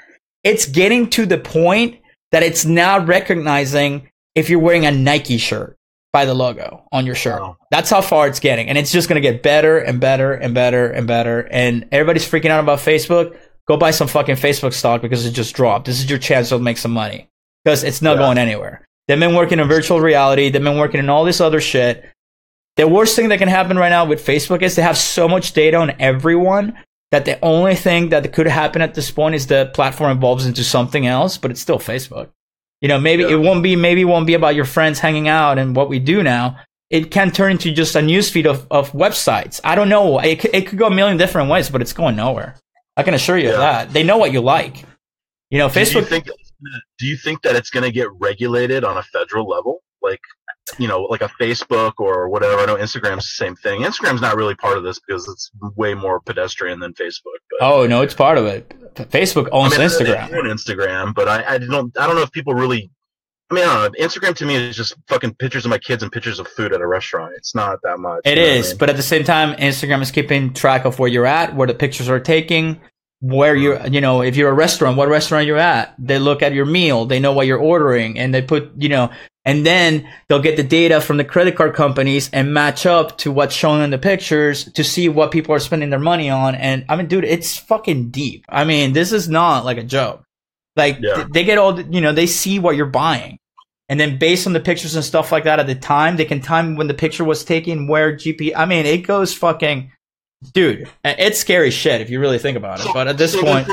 It's getting to the point that it's now recognizing if you're wearing a Nike shirt by the logo on your shirt. Wow. That's how far it's getting. And it's just going to get better and better and better and better. And everybody's freaking out about Facebook. Go buy some fucking Facebook stock because it just dropped. This is your chance to make some money because it's not going anywhere. They've been working in virtual reality. They've been working in all this other shit. The worst thing that can happen right now with Facebook is they have so much data on everyone that the only thing that could happen at this point is the platform evolves into something else, but it's still Facebook. Maybe it won't be about your friends hanging out and what we do now. It can turn into just a newsfeed of websites. I don't know. It could go a million different ways, but it's going nowhere. I can assure you of that. They know what you like. Facebook. Do you think that it's going to get regulated on a federal level? Like a Facebook or whatever. I know Instagram's the same thing. Instagram's not really part of this because it's way more pedestrian than Facebook. But, oh no, it's part of it. Facebook owns Instagram. They own Instagram, but I don't know if people really. I don't know. Instagram to me is just fucking pictures of my kids and pictures of food at a restaurant. It's not that much. It is, but at the same time, Instagram is keeping track of where you're at, where the pictures are taking, where you're, if you're a restaurant, what restaurant you're at. They look at your meal, they know what you're ordering, and they put, and then they'll get the data from the credit card companies and match up to what's shown in the pictures to see what people are spending their money on. And dude, it's fucking deep. This is not like a joke. Like they get all, they see what you're buying. And then based on the pictures and stuff like that at the time, they can time when the picture was taken, where it goes fucking, dude, it's scary shit if you really think about it. But at this point,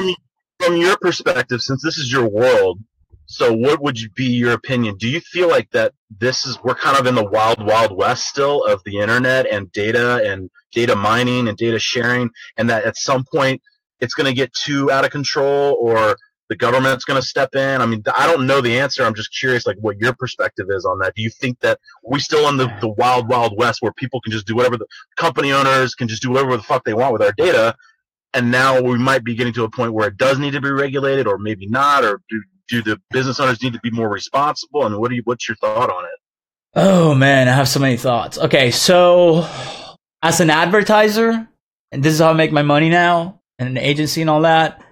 from your perspective, since this is your world, so what would be your opinion? Do you feel like that we're kind of in the wild, wild west still of the internet and data mining and data sharing, and that at some point it's going to get too out of control, or the government's going to step in? I don't know the answer. I'm just curious, like, what your perspective is on that. Do you think that we still in the wild, wild west where people can just do whatever, the company owners can just do whatever the fuck they want with our data, and now we might be getting to a point where it does need to be regulated, or maybe not, or do the business owners need to be more responsible? What's your thought on it? Oh man, I have so many thoughts. Okay, so as an advertiser, and this is how I make my money now, and an agency and all that,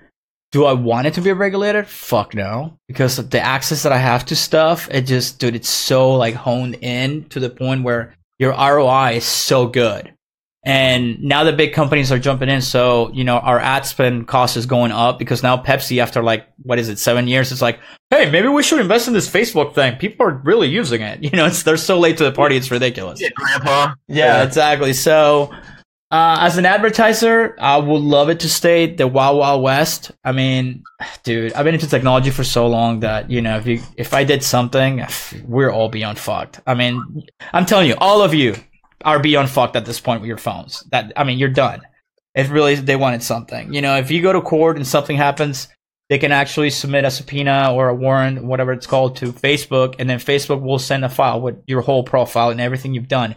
do I want it to be regulated? Fuck no. Because the access that I have to stuff, it's so like honed in to the point where your ROI is so good. And now the big companies are jumping in. So, our ad spend cost is going up because now Pepsi, after 7 years, it's like, hey, maybe we should invest in this Facebook thing. People are really using it. They're so late to the party. It's ridiculous. Yeah, grandpa. Yeah, exactly. So, as an advertiser, I would love it to stay the Wild Wild West. I mean, dude, I've been into technology for so long that, if I did something, we're all beyond fucked. I mean, I'm telling you, all of you are beyond fucked at this point with your phones. You're done. If really they wanted something. If you go to court and something happens, they can actually submit a subpoena or a warrant, whatever it's called, to Facebook, and then Facebook will send a file with your whole profile and everything you've done.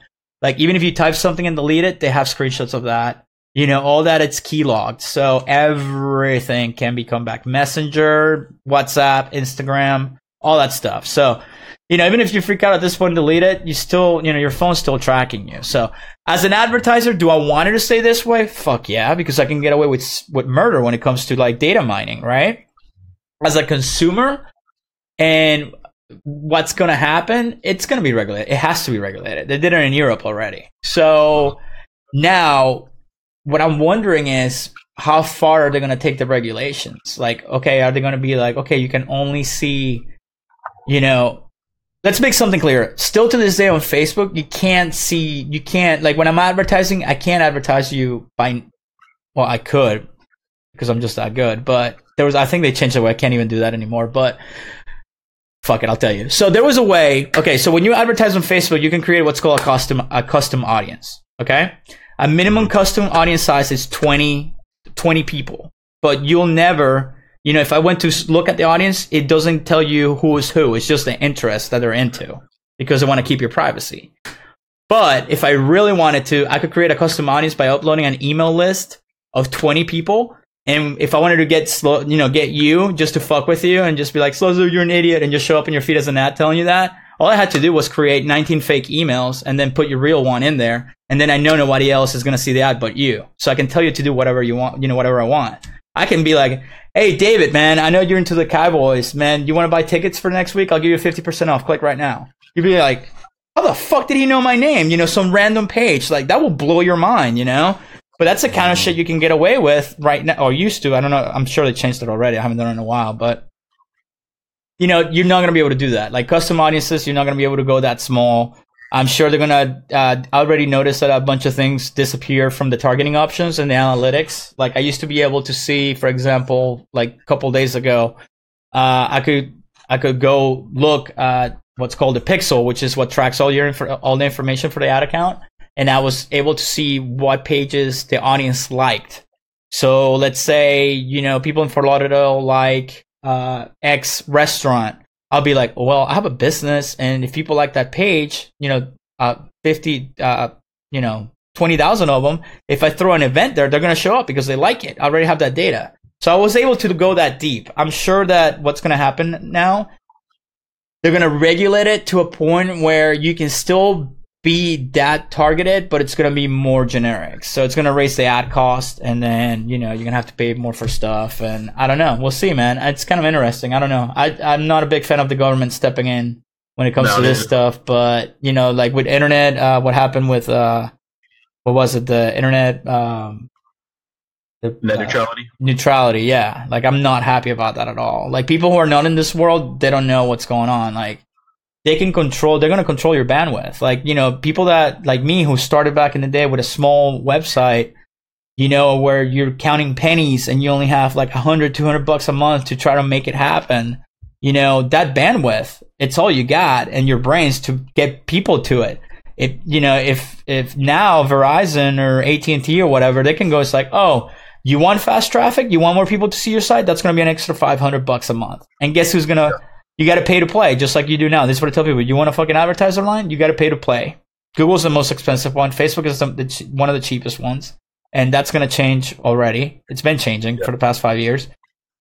Even if you type something and delete it, they have screenshots of that. All that, it's key logged. So everything can become back. Messenger, WhatsApp, Instagram, all that stuff. So, even if you freak out at this point and delete it, you still, your phone's still tracking you. So as an advertiser, do I want it to stay this way? Fuck yeah, because I can get away with murder when it comes to data mining, right? As a consumer, and what's going to happen? It's going to be regulated. It has to be regulated. They did it in Europe already. So now what I'm wondering is, how far are they going to take the regulations? Okay, are they going to be okay, you can only see, let's make something clear. Still to this day on Facebook, you can't, when I'm advertising, I can't advertise you I could, because I'm just that good, but I think they changed the way. I can't even do that anymore, but fuck it, I'll tell you. So there was a way, okay, so when you advertise on Facebook, you can create what's called a custom audience, okay? A minimum custom audience size is 20 people, but you'll never, if I went to look at the audience, it doesn't tell you who is who. It's just the interest that they're into, because they want to keep your privacy. But if I really wanted to, I could create a custom audience by uploading an email list of 20 people. And if I wanted to get you just to fuck with you and just be like, Slosar, you're an idiot, and just show up in your feed as an ad telling you that, all I had to do was create 19 fake emails and then put your real one in there. And then I know nobody else is going to see the ad but you. So I can tell you to do whatever you want, whatever I want. I can be like, hey, David, man, I know you're into the Cowboys, man. You want to buy tickets for next week? I'll give you 50% off. Click right now. You'd be like, how the fuck did he know my name? Some random page. That will blow your mind, But that's the kind of shit you can get away with right now, or used to. I don't know. I'm sure they changed it already. I haven't done it in a while, but you're not going to be able to do that. Custom audiences, you're not going to be able to go that small. I'm sure they're going to already notice that a bunch of things disappear from the targeting options and the analytics. I used to be able to see, for example, a couple days ago, I could go look at what's called a pixel, which is what tracks all the information for the ad account. And I was able to see what pages the audience liked. So let's say, people in Fort Lauderdale like X restaurant. I'll be like, well, I have a business, and if people like that page, 20,000 of them, if I throw an event there, they're going to show up because they like it. I already have that data. So I was able to go that deep. I'm sure that what's going to happen now, they're going to regulate it to a point where you can still be that targeted, but it's going to be more generic. So it's going to raise the ad cost, and then, you're going to have to pay more for stuff. And I don't know. We'll see, man. It's kind of interesting. I don't know. I'm not a big fan of the government stepping in when it comes to this stuff. But, with internet, what happened with, what was it? The internet, net neutrality. Neutrality, yeah. I'm not happy about that at all. People who are not in this world, they don't know what's going on. They're going to control your bandwidth. People that, like me, who started back in the day with a small website, where you're counting pennies and you only have $100, $200 a month to try to make it happen. That bandwidth, it's all you got, and your brains to get people to it. If now Verizon or AT&T or whatever, they can go, it's oh, you want fast traffic? You want more people to see your site? That's going to be an extra $500 a month. And guess who's going to, you got to pay to play, just like you do now. This is what I tell people. You want to fucking advertise online? You got to pay to play. Google's the most expensive one. Facebook is one of the cheapest ones. And that's going to change already. It's been changing for the past 5 years.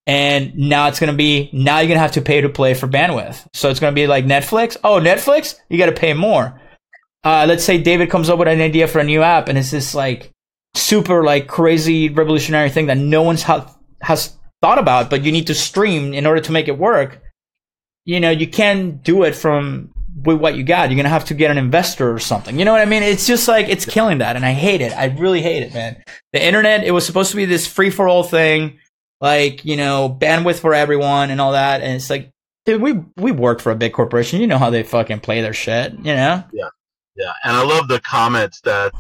And now it's going to be, now you're going to have to pay to play for bandwidth. So it's going to be like Netflix. Oh, Netflix? You got to pay more. Let's say David comes up with an idea for a new app, and it's this super crazy revolutionary thing that no one's has thought about, but you need to stream in order to make it work. You can do it from with what you got. You're gonna have to get an investor or something. You know what I mean? It's just like it's killing that, and I hate it. I really hate it, man. The internet, it was supposed to be this free for all thing, like, you know, bandwidth for everyone and all that, and it's like, dude, we work for a big corporation. You know how they fucking play their shit, you know? Yeah. Yeah, and I love the comments that,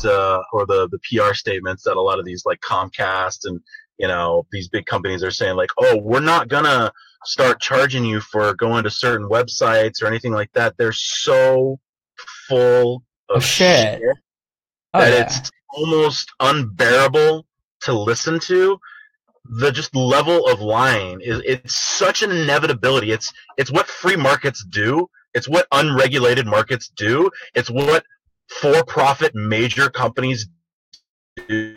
or the PR statements that a lot of these like Comcast and, you know, these big companies are saying like, oh, we're not gonna start charging you for going to certain websites or anything like that. They're so full of shit that it's almost unbearable to listen to. The just level of lying it's such an inevitability. It's what free markets do. It's what unregulated markets do. It's what for-profit major companies do.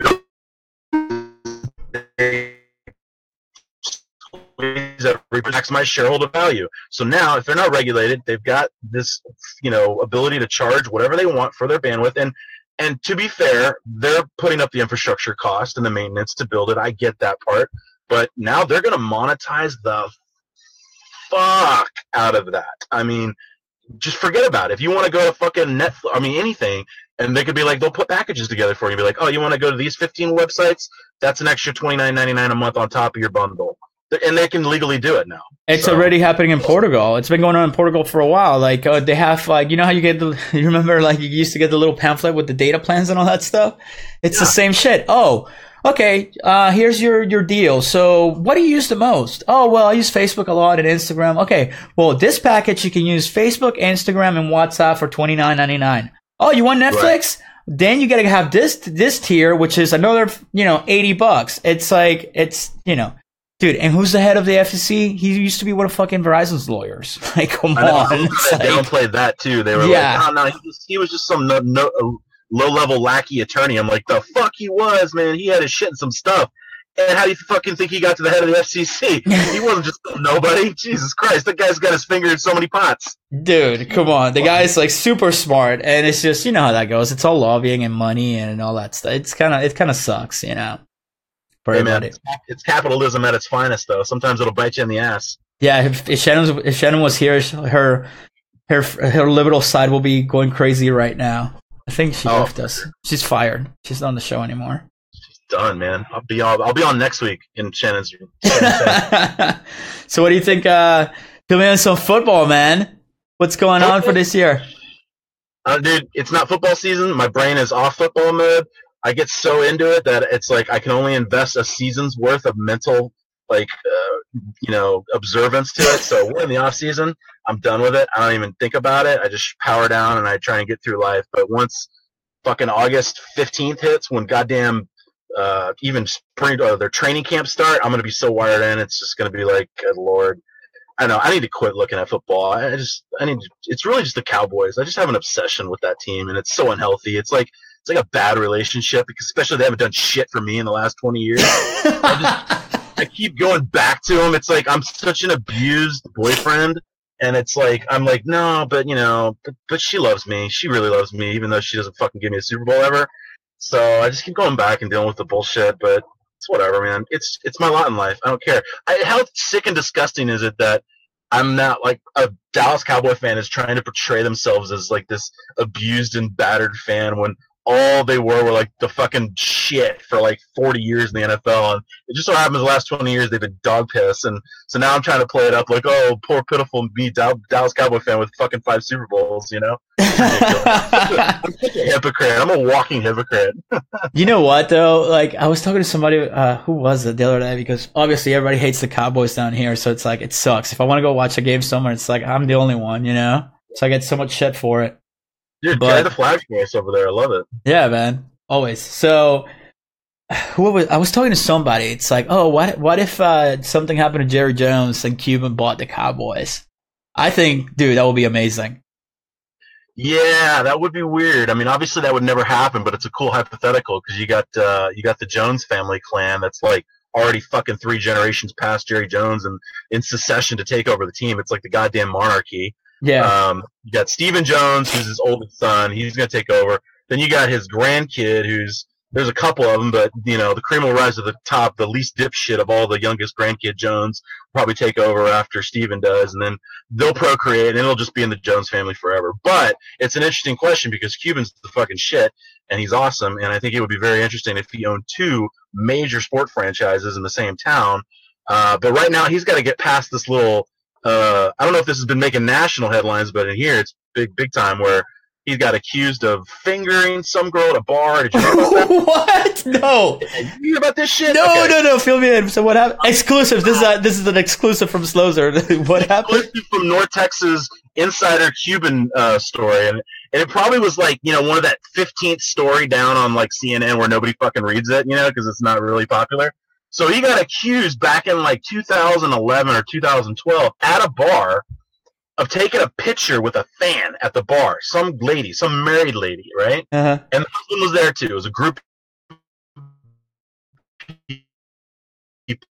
They maximize shareholder value. So now, if they're not regulated, they've got this, you know, ability to charge whatever they want for their bandwidth. And to be fair, they're putting up the infrastructure cost and the maintenance to build it. I get that part. But now they're going to monetize the fuck out of that. I mean, just forget about it. If you want to go to fucking Netflix, I mean, anything, and they could be like, they'll put packages together for you. Be like, oh, you want to go to these 15 websites? That's an extra $29.99 a month on top of your bundle. And they can legally do it now. It's already happening in Portugal. It's been going on in Portugal for a while. Like, they have, like, you know how you get you remember, like, you used to get the little pamphlet with the data plans and all that stuff? It's the same shit. Oh, okay, here's your deal. So what do you use the most? Oh, well, I use Facebook a lot and Instagram. Okay, well, this package, you can use Facebook, Instagram, and WhatsApp for $29.99. Oh, you want Netflix? Right. Then you gotta have this tier, which is another, you know, $80. It's like, it's, you know, dude, and who's the head of the FCC? He used to be one of fucking Verizon's lawyers. Like, come on. They downplayed that too. They were like, oh, no, he was just some low-level lackey attorney. I'm like, the fuck he was, man. He had his shit in some stuff. And how do you fucking think he got to the head of the FCC? He wasn't just nobody. Jesus Christ, that guy's got his finger in so many pots. Dude, come on. The guy's like super smart, and it's just, you know how that goes. It's all lobbying and money and all that stuff. It kind of sucks, you know. Hey man, it's capitalism at its finest, though. Sometimes it'll bite you in the ass. Yeah, if Shannon was here, her liberal side will be going crazy right now. I think she left us. She's fired. She's not on the show anymore. She's done, man. I'll be on next week in Shannon's. So what do you think? Fill me on some football, man. What's going on for this year? Dude, it's not football season. My brain is off football mode. I get so into it that it's like I can only invest a season's worth of mental, like, you know, observance to it. So we're in the off season. I'm done with it. I don't even think about it. I just power down and I try and get through life. But once fucking August 15th hits, when goddamn even spring their training camp start, I'm gonna be so wired in. It's just gonna be like, good Lord. I know I need to quit looking at football. It's really just the Cowboys. I just have an obsession with that team, and it's so unhealthy. It's like a bad relationship, because especially they haven't done shit for me in the last 20 years. I keep going back to them. It's like I'm such an abused boyfriend, and it's like I'm like, no, but you know, but she loves me. She really loves me, even though she doesn't fucking give me a Super Bowl ever. So I just keep going back and dealing with the bullshit. But it's whatever, man. It's my lot in life. I don't care. How sick and disgusting is it that I'm not like a Dallas Cowboy fan is trying to portray themselves as like this abused and battered fan when all they were like the fucking shit for like 40 years in the NFL, and it just so happens the last 20 years they've been dog piss, and so now I'm trying to play it up like, oh, poor pitiful me, Dallas Cowboy fan with fucking 5 Super Bowls, you know? I'm such a hypocrite. I'm a walking hypocrite. You know what though? Like, I was talking to somebody, who was it the other day? Because obviously everybody hates the Cowboys down here, so it's like it sucks. If I want to go watch a game somewhere, it's like I'm the only one, you know? So I get so much shit for it. Dude, carry the flag voice over there. I love it. Yeah, man. Always. So, I was talking to somebody. It's like, oh, what if something happened to Jerry Jones and Cuban bought the Cowboys? I think, dude, that would be amazing. Yeah, that would be weird. I mean, obviously that would never happen, but it's a cool hypothetical because you got the Jones family clan that's like already fucking 3 generations past Jerry Jones and in succession to take over the team. It's like the goddamn monarchy. Yeah. You got Stephen Jones, who's his oldest son. He's going to take over. Then you got his grandkid, who's There's a couple of them, but the cream will rise to the top. The least dipshit of all the youngest grandkid Jones will probably take over after Steven does, and then they'll procreate, and it'll just be in the Jones family forever. But it's an interesting question because Cuban's the fucking shit, and he's awesome, and I think it would be very interesting if he owned 2 major sport franchises in the same town. But right now, he's got to get past this little. I don't know if this has been making national headlines, but in here it's big time where he got accused of fingering some girl at a bar. Did you hear about that? What? No. Did you hear about this shit? No, Okay. no. Fill me in. So what happened? Exclusive. This is an exclusive from Slosar. What happened? From North Texas Insider Cuban story, and it probably was like one of that 15th story down on like CNN where nobody fucking reads it, because it's not really popular. So he got accused back in like 2011 or 2012 at a bar of taking a picture with a fan at the bar. Some lady, some married lady, right? Uh-huh. And the husband was there too. It was a group of people.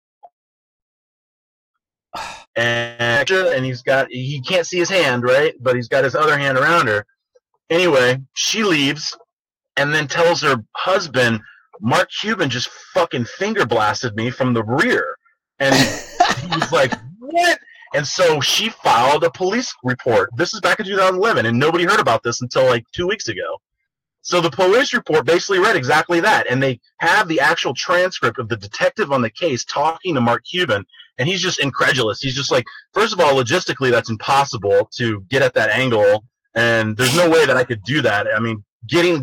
And he can't see his hand, right? But he's got his other hand around her. Anyway, she leaves and then tells her husband, Mark Cuban just fucking finger blasted me from the rear. And he's like, what? And so she filed a police report. This is back in 2011, and nobody heard about this until like 2 weeks ago. So the police report basically read exactly that, and they have the actual transcript of the detective on the case talking to Mark Cuban, and he's just incredulous. He's just like, first of all, logistically, that's impossible to get at that angle, and there's no way that I could do that. I mean, I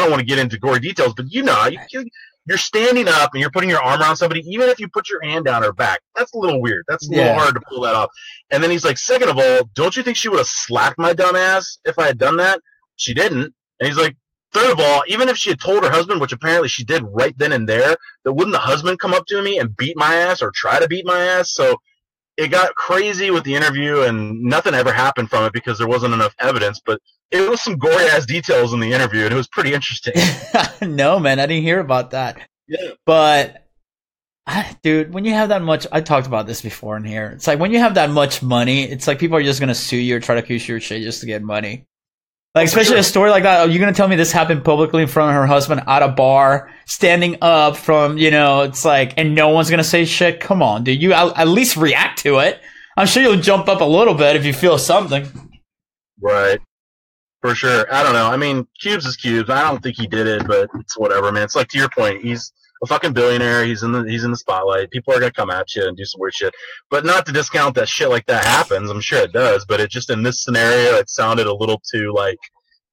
don't want to get into gory details, but you're standing up and you're putting your arm around somebody, even if you put your hand down her back. That's a little weird. That's a little hard to pull that off. And then he's like, second of all, don't you think she would have slapped my dumb ass if I had done that? She didn't. And he's like, third of all, even if she had told her husband, which apparently she did right then and there, that wouldn't the husband come up to me and beat my ass or try to beat my ass? So it got crazy with the interview, and nothing ever happened from it because there wasn't enough evidence. But it was some gory-ass details in the interview, and it was pretty interesting. No, man, I didn't hear about that. Yeah. But, dude, when you have that much, I talked about this before in here. It's like when you have that much money, it's like people are just going to sue you or try to accuse you of shit just to get money. Like, especially a story like that. Are you going to tell me this happened publicly in front of her husband at a bar, standing up from, it's like, and no one's going to say shit? Come on, dude. You at least react to it. I'm sure you'll jump up a little bit if you feel something. Right. For sure. I don't know. I mean, Cubes is Cubes. I don't think he did it, but it's whatever, man. It's like, to your point, he's a fucking billionaire. He's in the spotlight. People are going to come at you and do some weird shit. But not to discount that shit like that happens. I'm sure it does. But it just, in this scenario, it sounded a little too like,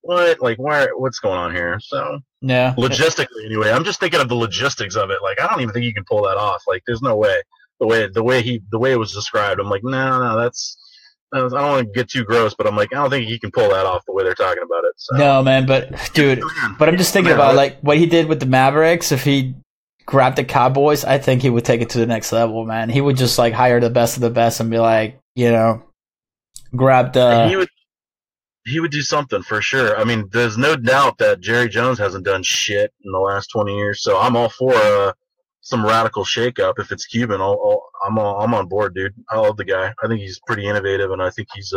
what? Like, what's going on here? So, yeah. Logistically, anyway. I'm just thinking of the logistics of it. Like, I don't even think you can pull that off. Like, there's no way. The way it was described, I'm like, no, that's. I don't want to get too gross, but I'm like, I don't think he can pull that off the way they're talking about it. So. No, man, but dude, I'm just thinking about like what he did with the Mavericks. If he grabbed the Cowboys, I think he would take it to the next level, man. He would just like hire the best of the best and be like, grab the. He would do something for sure. I mean, there's no doubt that Jerry Jones hasn't done shit in the last 20 years. So I'm all for some radical shakeup. If it's Cuban, I'm on board, dude. I love the guy. I think he's pretty innovative, and I think he's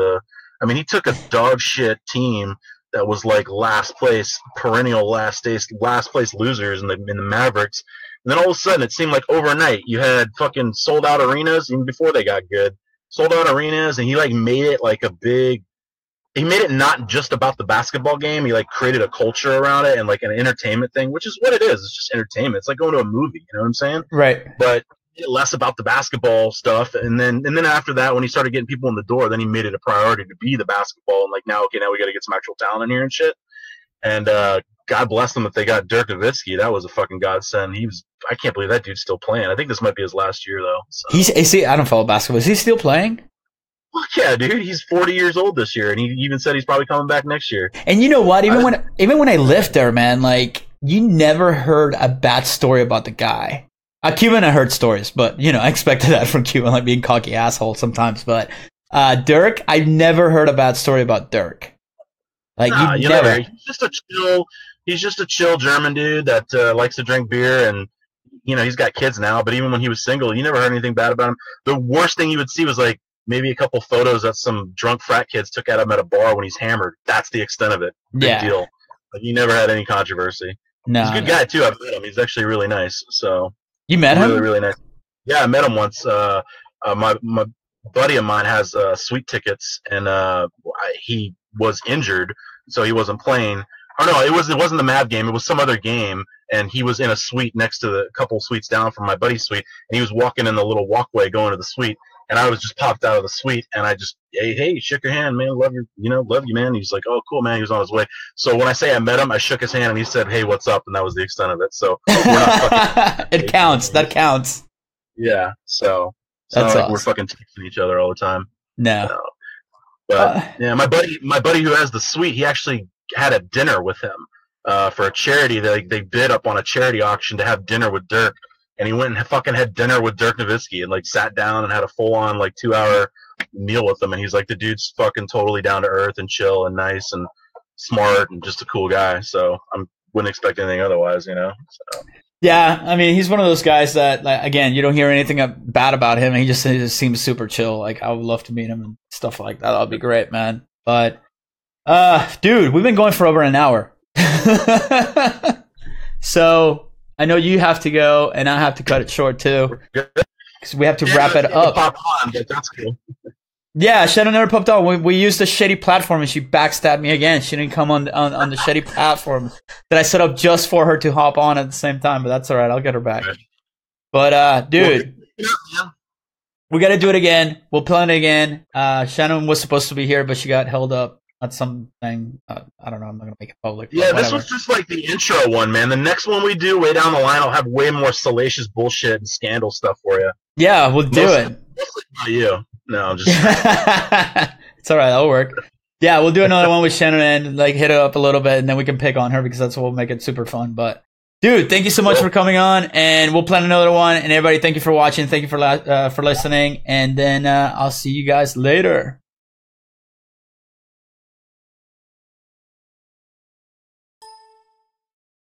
he took a dog shit team that was like last place, perennial last place losers in the Mavericks, and then all of a sudden it seemed like overnight you had fucking sold out arenas even before they got good, sold out arenas, and he like made it like a big. He made it not just about the basketball game. He like created a culture around it and like an entertainment thing, which is what it is. It's just entertainment. It's like going to a movie. You know what I'm saying? Right. But less about the basketball stuff. And then after that, when he started getting people in the door, then he made it a priority to be the basketball. And like, now we got to get some actual talent in here and shit. And God bless them if they got Dirk Nowitzki. That was a fucking godsend. I can't believe that dude's still playing. I think this might be his last year though. So. I don't follow basketball. Is he still playing? Fuck yeah, dude! He's 40 years old this year, and he even said he's probably coming back next year. And you know what? Even when I lived there, man, like you never heard a bad story about the guy. Cuban, I heard stories, but I expected that from Cuban, like being cocky asshole sometimes. But Dirk, I've never heard a bad story about Dirk. Like you never. He's just a chill German dude that likes to drink beer, and he's got kids now. But even when he was single, you never heard anything bad about him. The worst thing you would see was like. Maybe a couple photos that some drunk frat kids took at him at a bar when he's hammered. That's the extent of it. Big deal. Like, you never had any controversy. No, He's a good guy too. I've met him. He's actually really nice. So you met him? Really, really nice. Yeah, I met him once. My buddy of mine has suite tickets, and he was injured, so he wasn't playing. Oh no, it wasn't the Mav game. It was some other game, and he was in a suite next to the couple suites down from my buddy's suite, and he was walking in the little walkway going to the suite, and I was just popped out of the suite, and I just hey, shook your hand, man, love you, man. He's like, oh, cool, man. He was on his way. So when I say I met him, I shook his hand, and he said, hey, what's up, and that was the extent of it. So we're not fucking it counts. That counts. Yeah. So That's like awesome. we're fucking texting each other all the time. No. So, but yeah, my buddy who has the suite, he actually had a dinner with him for a charity. They bid up on a charity auction to have dinner with Dirk, and he went and fucking had dinner with Dirk Nowitzki and like sat down and had a full on like 2-hour meal with him. And he's like, the dude's fucking totally down to earth and chill and nice and smart and just a cool guy. So I wouldn't expect anything otherwise, So. Yeah, I mean, he's one of those guys that, like, again, you don't hear anything bad about him, and he just seems super chill. Like, I would love to meet him and stuff like that. That would be great, man. But, dude, we've been going for over an hour. So, I know you have to go, and I have to cut it short, too. Because we have to wrap it up. Pop on, but that's cool. Yeah, Shanon never popped on. We used a shitty platform, and she backstabbed me again. She didn't come on the shitty platform that I set up just for her to hop on at the same time. But that's all right. I'll get her back. But dude, we got to do it again. We'll plan it again. Shanon was supposed to be here, but she got held up at something. I don't know. I'm not gonna make it public. Yeah, this was just like the intro one, man. The next one we do way down the line, I'll have way more salacious bullshit and scandal stuff for you. Yeah, we'll do it. Mostly not you. No, I'm just. It's all right. That'll work. Yeah, we'll do another one with Shanon and like hit it up a little bit, and then we can pick on her because that's what will make it super fun. But dude, thank you so much for coming on, and we'll plan another one. And everybody, thank you for watching. Thank you for listening, and then I'll see you guys later.